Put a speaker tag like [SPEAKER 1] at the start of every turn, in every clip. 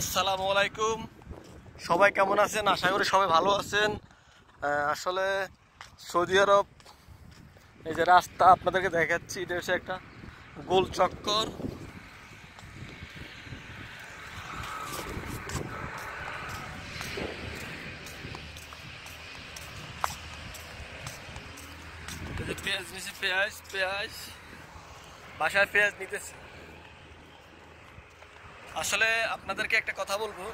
[SPEAKER 1] আসসালামু আলাইকুম। সবাই কেমন আছেন? আশা করি সবাই ভালো আছেন। আসলে সৌদি আরব, এই যে রাস্তা আপনাদেরকে দেখাচ্ছি, এটা হচ্ছে একটা গোল চক্কর। পেঁয়াজ নিচে, পেঁয়াজ পেঁয়াজ বাসায় পেঁয়াজ নিতেছি। আসলে আপনাদেরকে একটা কথা বলবো,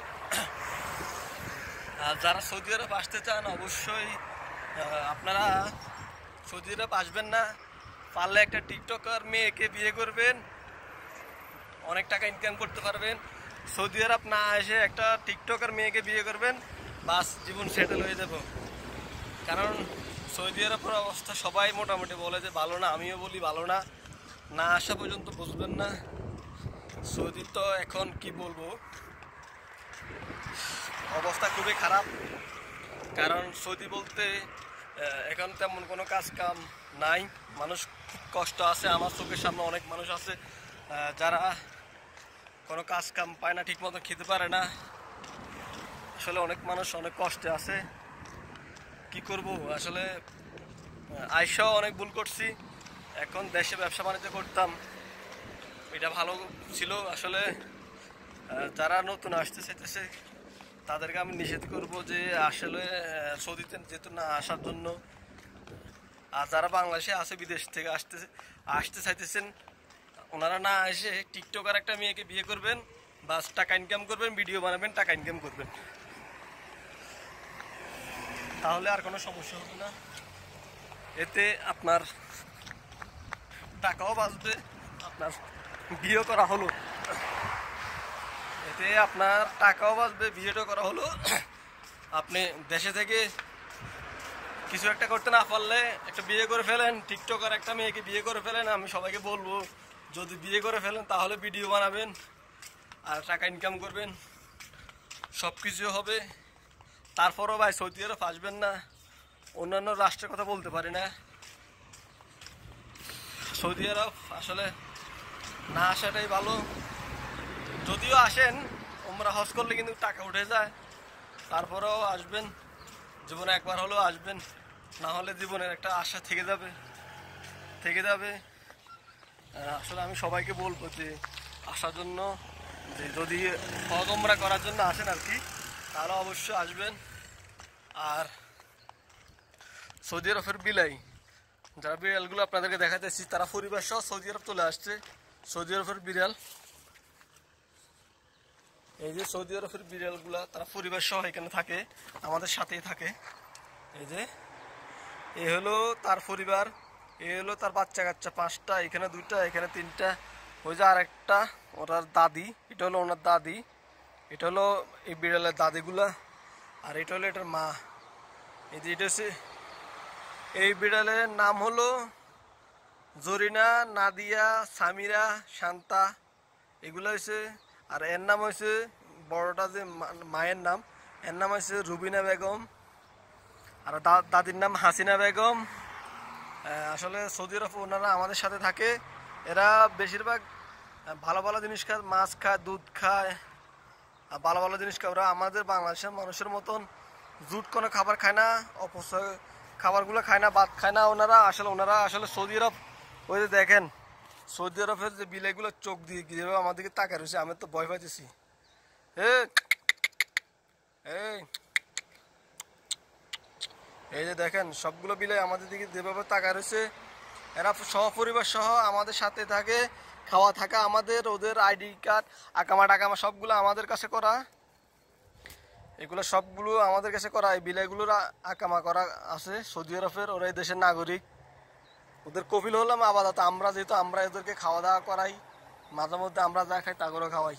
[SPEAKER 1] যারা সৌদি আরব আসতে চান অবশ্যই আপনারা সৌদি আরব আসবেন না, পারলে একটা টিকটকার মেয়েকে বিয়ে করবেন, অনেক টাকা ইনকাম করতে পারবেন। সৌদি আরব না এসে একটা টিকটকার মেয়েকে বিয়ে করবেন, বাস জীবন সেটেল হয়ে যাব। কারণ সৌদি আরবের অবস্থা সবাই মোটামুটি বলে যে ভালো না, আমিও বলি ভালো না। না আসা পর্যন্ত বুঝবেন না। সৌদি তো এখন কি বলবো, অবস্থা খুবই খারাপ। কারণ সৌদি বলতে এখন তেমন কোনো কাজ কাম নাই, মানুষ খুব কষ্ট আছে। আমার চোখের সামনে অনেক মানুষ আছে যারা কোনো কাজ কাম পায় না, ঠিক মতো খেতে পারে না। আসলে অনেক মানুষ অনেক কষ্টে আছে। কি করব, আসলে আইসাও অনেক ভুল করছি। এখন দেশে ব্যবসা বাণিজ্য করতাম, এটা ভালো ছিল। আসলে যারা নতুন আসতে চাইতেছে তাদেরকে আমি নিষেধ করব যে আসলে সৌদিতে যেহেতু না আসার জন্য। আর যারা বাংলাদেশে আছে, বিদেশ থেকে আসতে চাইতেছেন, ওনারা না এসে টিকটকার একটা মেয়েকে বিয়ে করবেন, বাস টাকা ইনকাম করবেন, ভিডিও বানাবেন, টাকা ইনকাম করবেন, তাহলে আর কোনো সমস্যা হবে না। এতে আপনার টাকাও বাঁচবে, আপনার বিয়ে করা হলো, এতে আপনার টাকাও বাঁচবে, বিয়েটাও করা হলো। আপনি দেশে থেকে কিছু একটা করতে না পারলে একটা বিয়ে করে ফেলেন, টিকটকার একটা মেয়েকে বিয়ে করে ফেলেন। আমি সবাইকে বলবো, যদি বিয়ে করে ফেলেন তাহলে ভিডিও বানাবেন আর টাকা ইনকাম করবেন, সব কিছু হবে। তারপরও ভাই সৌদি আরব আসবেন না, অন্যান্য রাষ্ট্রের কথা বলতে পারি না। সৌদি আরব আসলে না আসাটাই ভালো। যদিও আসেন, ওমরা হজ করলে কিন্তু টাকা উঠে যায়, তারপরেও আসবেন, জীবনে একবার হলেও আসবেন, না হলে জীবনের একটা আশা থেকে যাবে। আসলে আমি সবাইকে বলবো যে আসার জন্য, যে যদি হজ ওমরা করার জন্য আসেন আর কি, তাহলে অবশ্যই আসবেন। আর সৌদি আরবের যারা বিড়ালগুলো আপনাদেরকে দেখাতেছি, তারা পরিবার সহ সৌদি আরব চলে আসছে। সৌদি আরবের বিড়াল, এই যে সৌদি আরবের বিড়ালগুলা, তারা পরিবার সহ এখানে থাকে, আমাদের সাথেই থাকে। এই যে এ হলো তার পরিবার, এ হলো তার বাচ্চা কাচ্চা 5টা, এখানে 2টা, এখানে 3টা, ওই যে আরেকটা ওনার দাদি, এটা হলো ওনার দাদি, এটা হলো এই বিড়ালের দাদিগুলা, আর এটা হলো এটার মা। এই যে এটা হচ্ছে, এই বিড়ালের নাম হলো জরিনা, নাদিয়া, সামিরা, শান্তা, এগুলো হয়েছে। আর এর নাম হয়েছে, বড়টা যে মায়ের নাম, এর নাম হয়েছে রুবিনা বেগম, আর দাদির নাম হাসিনা বেগম। আসলে সৌদি আরব ওনারা আমাদের সাথে থাকে, এরা বেশিরভাগ ভালো ভালো জিনিস খায়, মাছ খায়, দুধ খায়, আর ভালো ভালো জিনিস খায়। ওরা আমাদের বাংলাদেশের মানুষের মতন জুট কোনো খাবার খায় না, অপচয় খাবারগুলো খায় না, ভাত খায় না। ওনারা আসলে সৌদি আরব, ওই যে দেখেন সৌদি আরবের যে বিলাইগুলো চোখ দিয়ে যেভাবে আমাদেরকে তাকায় রয়েছে, আমি তো ভয় পাইতেছি। এই যে দেখেন সবগুলো বিলাই আমাদের দিকে যেভাবে তাকায় রয়েছে, এরা সহপরিবার সহ আমাদের সাথে থাকে, খাওয়া থাকা আমাদের, ওদের আইডি কার্ড, আকামা টাকামা সবগুলো আমাদের কাছে করা, এগুলো সবগুলো আমাদের কাছে করা। এই বিলাইগুলোর আকামা করা আছে সৌদি আরবের, ওরা এই দেশের নাগরিক, ওদের কফিল হলাম আপাতত আমরা, যেহেতু আমরা এদেরকে খাওয়া দাওয়া করাই, মাঝে মধ্যে আমরা যা খাই তা করে খাওয়াই।